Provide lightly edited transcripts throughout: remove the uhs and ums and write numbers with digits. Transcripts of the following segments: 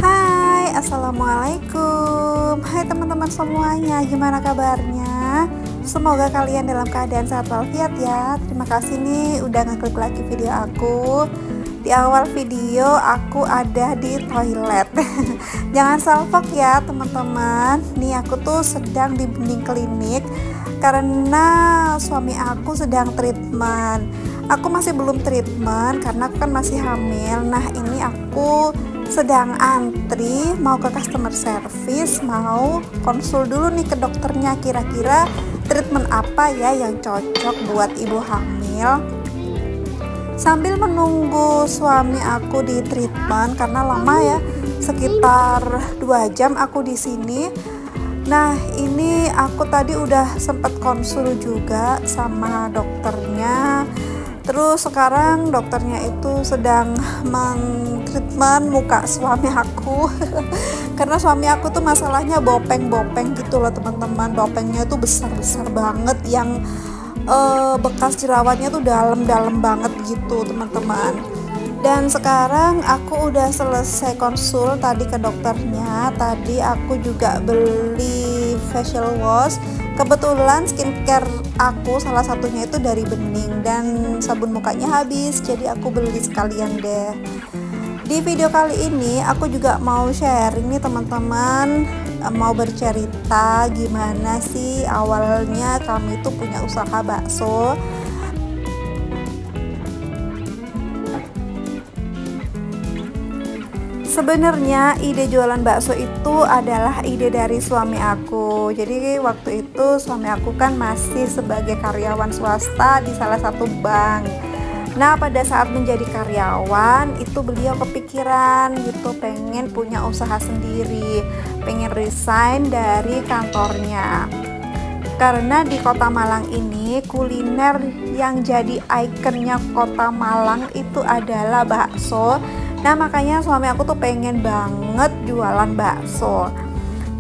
Hai, assalamualaikum. Hai teman-teman semuanya, gimana kabarnya? Semoga kalian dalam keadaan sehat walafiat ya. Terima kasih nih udah ngeklik lagi video aku. Di awal video aku ada di toilet. Jangan salfok ya teman-teman. Nih aku tuh sedang di bening klinik karena suami aku sedang treatment. Aku masih belum treatment karena aku kan masih hamil. Nah ini aku sedang antri mau ke customer service, mau konsul dulu nih ke dokternya, kira-kira treatment apa ya yang cocok buat ibu hamil. Sambil menunggu suami aku di treatment karena lama ya, sekitar 2 jam aku di sini. Nah ini aku tadi udah sempet konsul juga sama dokternya. Terus sekarang dokternya itu sedang mentreatment muka suami aku. Karena suami aku tuh masalahnya bopeng-bopeng gitu loh teman-teman. Bopengnya tuh besar-besar banget, yang bekas jerawatnya tuh dalam-dalam banget gitu teman-teman. Dan sekarang aku udah selesai konsul tadi ke dokternya. Tadi aku juga beli facial wash. Kebetulan skincare aku salah satunya itu dari Bening, dan sabun mukanya habis, jadi aku beli sekalian deh. Di video kali ini aku juga mau sharing nih teman-teman, mau bercerita gimana sih awalnya kami tuh punya usaha bakso. Sebenarnya ide jualan bakso itu adalah ide dari suami aku. Jadi waktu itu suami aku kan masih sebagai karyawan swasta di salah satu bank. Nah pada saat menjadi karyawan itu beliau kepikiran gitu, pengen punya usaha sendiri, pengen resign dari kantornya. Karena di Kota Malang ini kuliner yang jadi ikonnya Kota Malang itu adalah bakso. Nah makanya suami aku tuh pengen banget jualan bakso.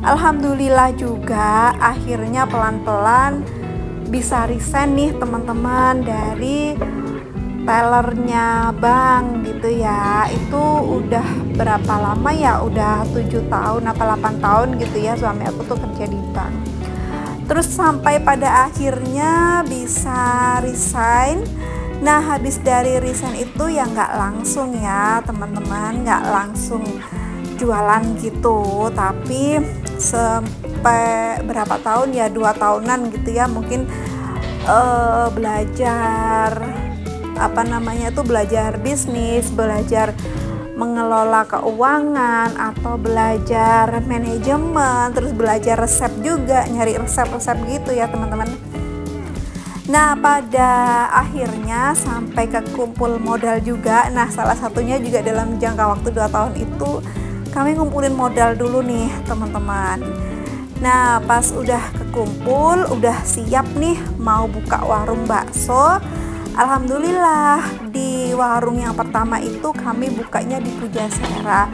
Alhamdulillah juga akhirnya pelan-pelan bisa resign nih teman-teman dari tellernya bank gitu ya. Itu udah berapa lama ya, udah 7 tahun apa 8 tahun gitu ya suami aku tuh kerja di bank. Terus sampai pada akhirnya bisa resign. Nah habis dari resign itu ya nggak langsung ya teman-teman, nggak langsung jualan gitu, tapi sampai berapa tahun ya, 2 tahunan gitu ya mungkin, belajar apa namanya tuh, belajar bisnis, belajar mengelola keuangan atau belajar manajemen, terus belajar resep juga, nyari resep-resep gitu ya teman-teman. Nah pada akhirnya sampai ke kumpul modal juga. Nah salah satunya juga dalam jangka waktu 2 tahun itu kami ngumpulin modal dulu nih teman-teman. Nah pas udah kekumpul, udah siap nih mau buka warung bakso. Alhamdulillah di warung yang pertama itu kami bukanya di Pujasera.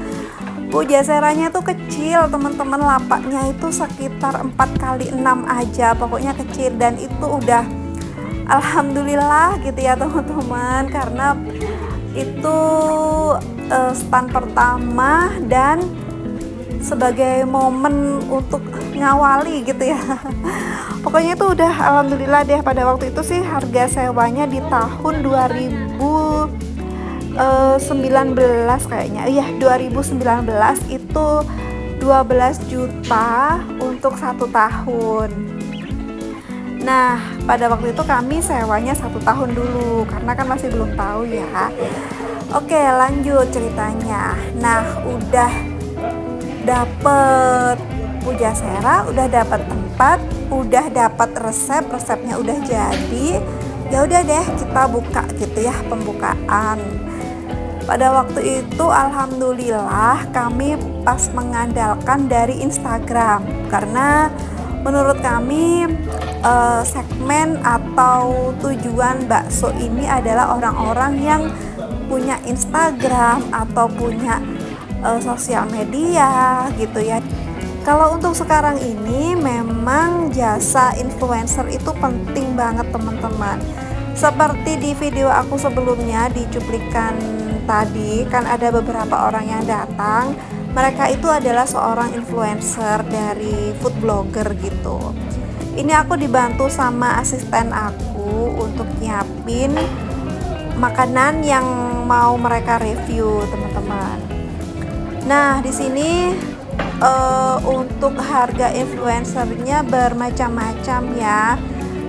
Pujaseranya tuh kecil teman-teman, lapaknya itu sekitar 4x6 aja, pokoknya kecil. Dan itu udah alhamdulillah gitu ya teman-teman, karena itu stand pertama dan sebagai momen untuk ngawali gitu ya. Pokoknya itu udah alhamdulillah deh. Pada waktu itu sih harga sewanya di tahun 2019 kayaknya, iya 2019 itu 12 juta untuk 1 tahun. Nah pada waktu itu kami sewanya 1 tahun dulu karena kan masih belum tahu ya. Oke lanjut ceritanya. Nah udah dapet Pujasera, udah dapet tempat, udah dapet resepnya udah jadi. Ya udah deh kita buka gitu ya, pembukaan. Pada waktu itu alhamdulillah kami pas mengandalkan dari Instagram, karena menurut kami segmen atau tujuan bakso ini adalah orang-orang yang punya Instagram atau punya sosial media gitu ya. Kalau untuk sekarang ini memang jasa influencer itu penting banget teman-teman. Seperti di video aku sebelumnya di cuplikan tadi, kan ada beberapa orang yang datang. Mereka itu adalah seorang influencer dari food blogger gitu. Ini aku dibantu sama asisten aku untuk nyiapin makanan yang mau mereka review, teman-teman. Nah, di sini untuk harga influencernya bermacam-macam ya.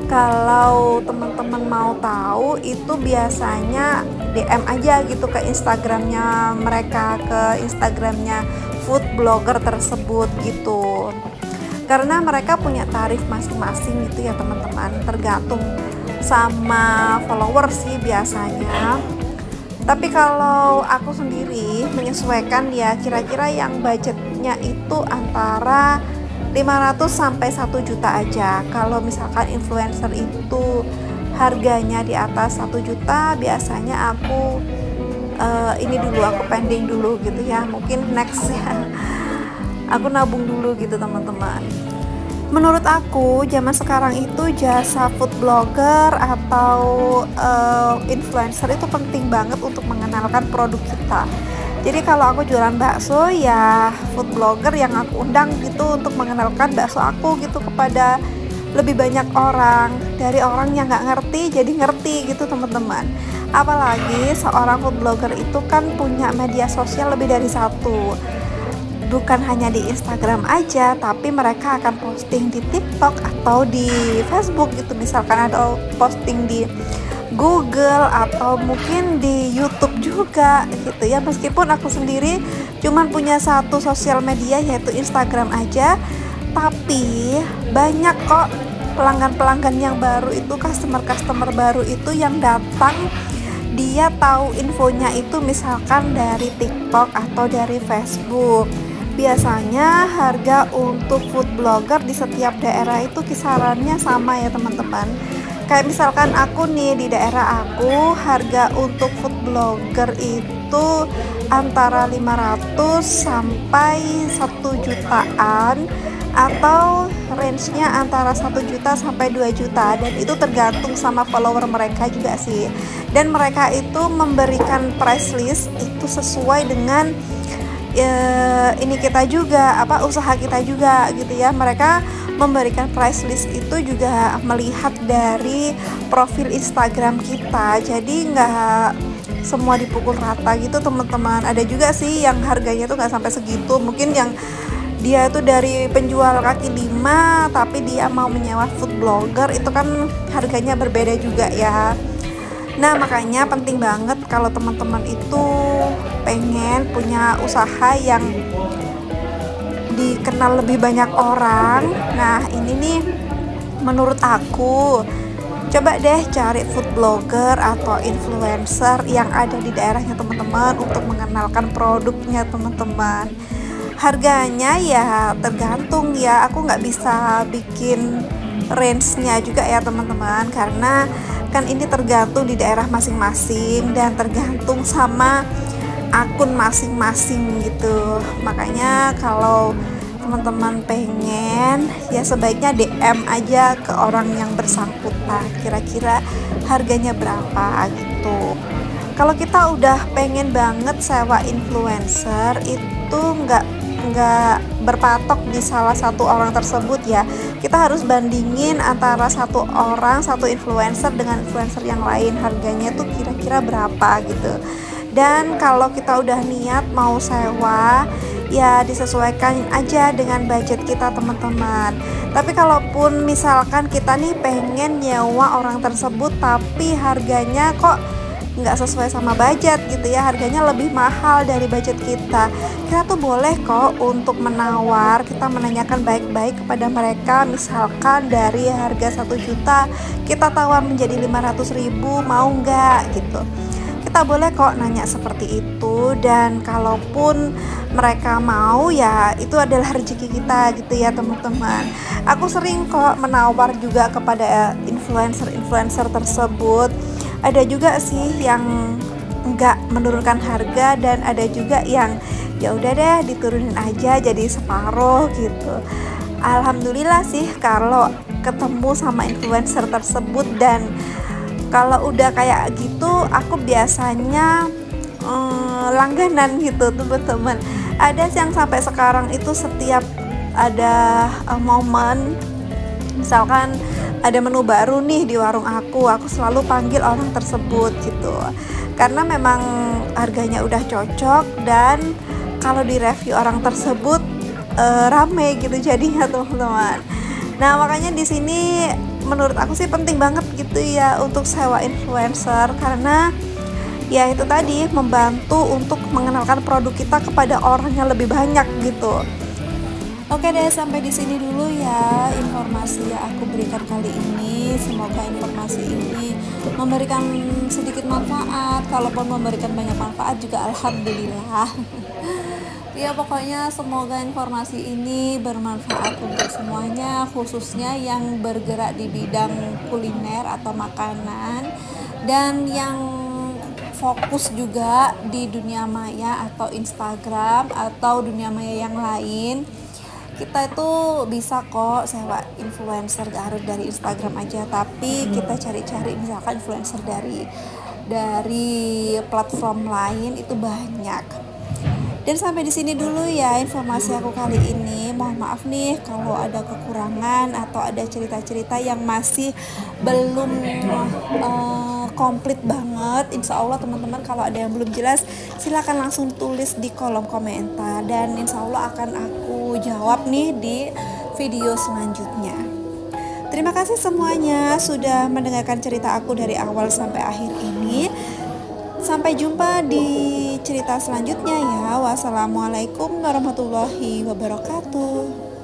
Kalau teman-teman mau tahu, itu biasanya DM aja gitu ke Instagramnya mereka, ke Instagramnya food blogger tersebut gitu. Karena mereka punya tarif masing-masing gitu ya teman-teman, tergantung sama follower sih biasanya. Tapi kalau aku sendiri menyesuaikan ya, kira-kira yang budgetnya itu antara 500 sampai 1 juta aja. Kalau misalkan influencer itu harganya di atas 1 juta, biasanya aku ini dulu, aku pending dulu gitu ya, mungkin next ya. Aku nabung dulu gitu teman-teman. Menurut aku zaman sekarang itu jasa food blogger atau influencer itu penting banget untuk mengenalkan produk kita. Jadi kalau aku jualan bakso ya food blogger yang aku undang gitu untuk mengenalkan bakso aku gitu kepada lebih banyak orang. Dari orang yang nggak ngerti jadi ngerti gitu teman-teman. Apalagi seorang food blogger itu kan punya media sosial lebih dari satu. Bukan hanya di Instagram aja, tapi mereka akan posting di TikTok atau di Facebook gitu. Misalkan ada posting di Google atau mungkin di YouTube juga gitu ya. Meskipun aku sendiri cuman punya satu sosial media yaitu Instagram aja, tapi banyak kok pelanggan-pelanggan yang baru itu, customer baru itu yang datang, dia tahu infonya itu misalkan dari TikTok atau dari Facebook. Biasanya harga untuk food blogger di setiap daerah itu kisarannya sama ya teman-teman. Kayak misalkan aku nih di daerah aku, harga untuk food blogger itu antara 500 sampai 1 jutaan, atau range-nya antara 1 juta sampai 2 juta, dan itu tergantung sama follower mereka juga sih. Dan mereka itu memberikan price list itu sesuai dengan ini kita juga, usaha kita juga gitu ya. Mereka memberikan price list itu juga melihat dari profil Instagram kita, jadi nggak semua dipukul rata gitu teman-teman. Ada juga sih yang harganya tuh nggak sampai segitu, mungkin yang dia itu dari penjual kaki lima tapi dia mau menyewa food blogger, itu kan harganya berbeda juga ya. Nah makanya penting banget kalau teman-teman itu pengen punya usaha yang dikenal lebih banyak orang. Nah ini nih menurut aku, coba deh cari food blogger atau influencer yang ada di daerahnya teman-teman untuk mengenalkan produknya teman-teman. Harganya ya tergantung ya, aku nggak bisa bikin range-nya juga ya teman-teman, karena kan ini tergantung di daerah masing-masing dan tergantung sama akun masing-masing gitu. Makanya kalau teman-teman pengen ya sebaiknya DM aja ke orang yang bersangkutan, kira-kira harganya berapa gitu. Kalau kita udah pengen banget sewa influencer, itu nggak berpatok di salah satu orang tersebut ya. Kita harus bandingin antara satu orang, satu influencer dengan influencer yang lain, harganya tuh kira-kira berapa gitu. Dan kalau kita udah niat mau sewa, ya disesuaikan aja dengan budget kita teman-teman. Tapi kalaupun misalkan kita nih pengen nyewa orang tersebut tapi harganya kok nggak sesuai sama budget gitu ya, harganya lebih mahal dari budget kita tuh boleh kok untuk menawar. Kita menanyakan baik-baik kepada mereka, misalkan dari harga 1 juta kita tawar menjadi 500.000, mau nggak gitu. Kita boleh kok nanya seperti itu, dan kalaupun mereka mau ya itu adalah rezeki kita gitu ya teman-teman. Aku sering kok menawar juga kepada influencer tersebut. Ada juga sih yang nggak menurunkan harga, dan ada juga yang ya udah deh diturunin aja jadi separuh gitu. Alhamdulillah sih kalau ketemu sama influencer tersebut dan Kalau udah kayak gitu aku biasanya langganan gitu teman-teman. Ada yang sampai sekarang itu setiap ada momen, misalkan ada menu baru nih di warung aku selalu panggil orang tersebut gitu, karena memang harganya udah cocok dan kalau di review orang tersebut rame gitu jadinya teman-teman. Nah makanya di sini menurut aku sih penting banget gitu ya untuk sewa influencer, karena ya itu tadi membantu untuk mengenalkan produk kita kepada orang yang lebih banyak gitu. Oke deh, sampai di sini dulu ya informasi yang aku berikan kali ini. Semoga informasi ini memberikan sedikit manfaat. Kalaupun memberikan banyak manfaat juga alhamdulillah. Ya pokoknya semoga informasi ini bermanfaat untuk semuanya, khususnya yang bergerak di bidang kuliner atau makanan dan yang fokus juga di dunia maya atau Instagram atau dunia maya yang lain. Kita itu bisa kok sewa influencer, gak harus dari Instagram aja, tapi kita cari-cari misalkan influencer dari platform lain itu banyak. Dan sampai di sini dulu ya informasi aku kali ini. Mohon maaf nih kalau ada kekurangan atau ada cerita-cerita yang masih belum komplit banget. Insya Allah teman-teman kalau ada yang belum jelas silahkan langsung tulis di kolom komentar, dan insya Allah akan aku jawab nih di video selanjutnya. Terima kasih semuanya sudah mendengarkan cerita aku dari awal sampai akhir ini. Sampai jumpa di cerita selanjutnya ya. Wassalamualaikum warahmatullahi wabarakatuh.